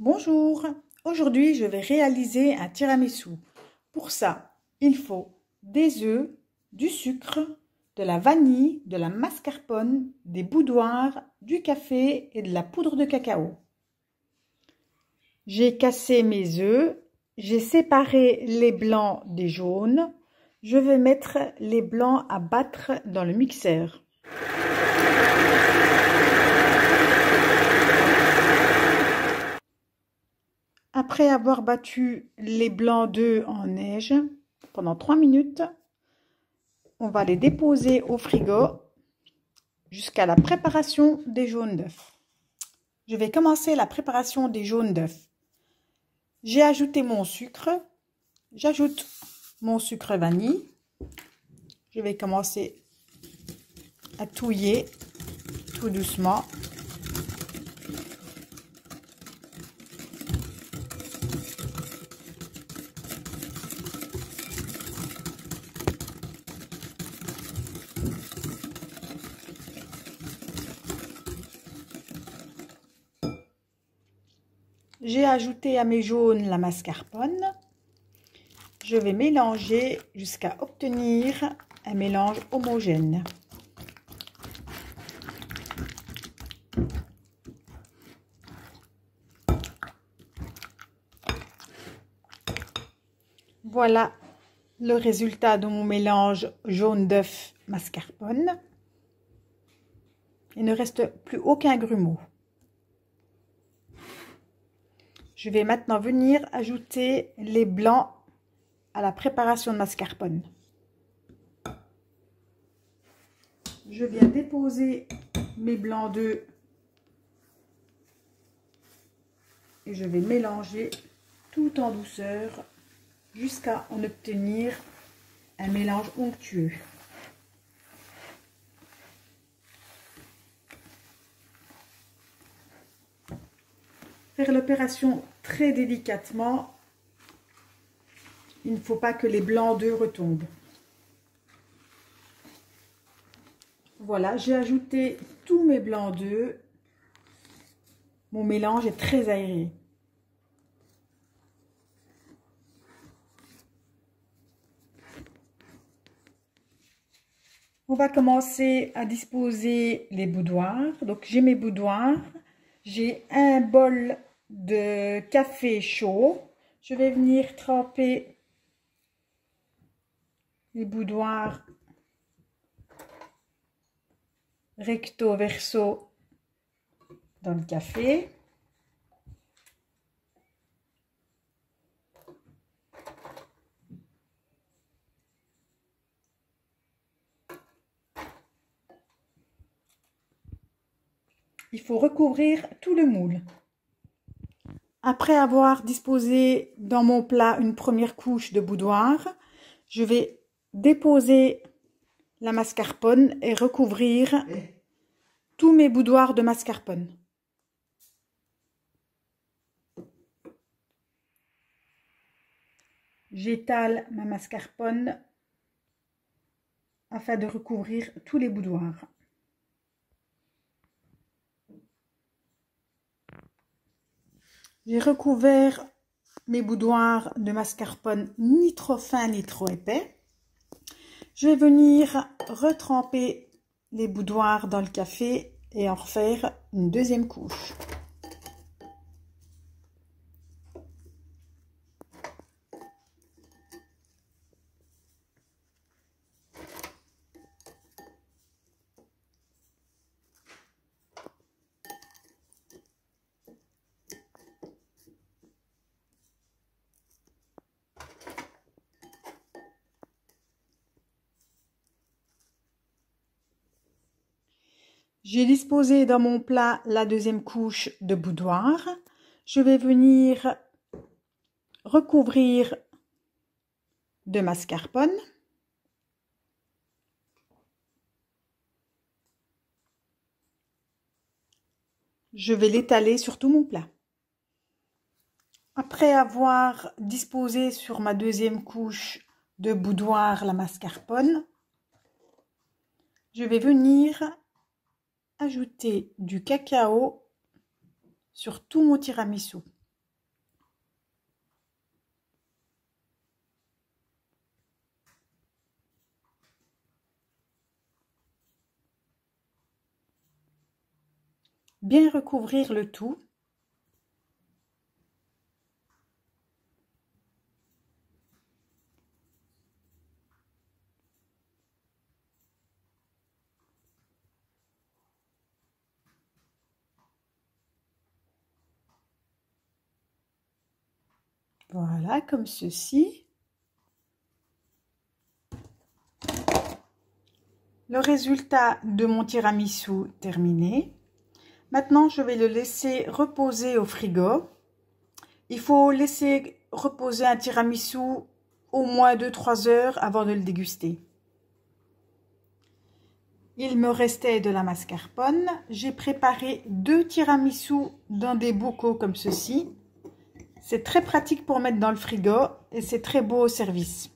Bonjour, aujourd'hui je vais réaliser un tiramisu. Pour ça, il faut des œufs, du sucre, de la vanille, de la mascarpone, des boudoirs, du café et de la poudre de cacao. J'ai cassé mes œufs, j'ai séparé les blancs des jaunes. Je vais mettre les blancs à battre dans le mixeur. Après avoir battu les blancs d'œufs en neige pendant 3 minutes, on va les déposer au frigo jusqu'à la préparation des jaunes d'œufs. Je vais commencer la préparation des jaunes d'œufs. J'ai ajouté mon sucre. J'ajoute mon sucre vanille. Je vais commencer à touiller tout doucement. J'ai ajouté à mes jaunes la mascarpone. Je vais mélanger jusqu'à obtenir un mélange homogène. Voilà le résultat de mon mélange jaune d'œuf mascarpone. Il ne reste plus aucun grumeau. Je vais maintenant venir ajouter les blancs à la préparation de mascarpone. Je viens déposer mes blancs d'œufs et je vais mélanger tout en douceur jusqu'à en obtenir un mélange onctueux. Faire l'opération très délicatement. Il ne faut pas que les blancs d'œufs retombent. Voilà, j'ai ajouté tous mes blancs d'œufs. Mon mélange est très aéré. On va commencer à disposer les boudoirs. Donc j'ai mes boudoirs. J'ai un bol de café chaud. Je vais venir tremper les boudoirs recto verso dans le café. Il faut recouvrir tout le moule. Après avoir disposé dans mon plat une première couche de boudoir, je vais déposer la mascarpone et recouvrir tous mes boudoirs de mascarpone. J'étale ma mascarpone afin de recouvrir tous les boudoirs. J'ai recouvert mes boudoirs de mascarpone ni trop fin ni trop épais. Je vais venir retremper les boudoirs dans le café et en refaire une deuxième couche. J'ai disposé dans mon plat la deuxième couche de boudoir. Je vais venir recouvrir de mascarpone. Je vais l'étaler sur tout mon plat. Après avoir disposé sur ma deuxième couche de boudoir la mascarpone, je vais venir ajouter du cacao sur tout mon tiramisu. bien recouvrir le tout. Voilà, comme ceci. Le résultat de mon tiramisu terminé. Maintenant, je vais le laisser reposer au frigo. Il faut laisser reposer un tiramisu au moins 2-3 heures avant de le déguster. Il me restait de la mascarpone. J'ai préparé 2 tiramisu dans des bocaux comme ceci. C'est très pratique pour mettre dans le frigo et c'est très beau au service.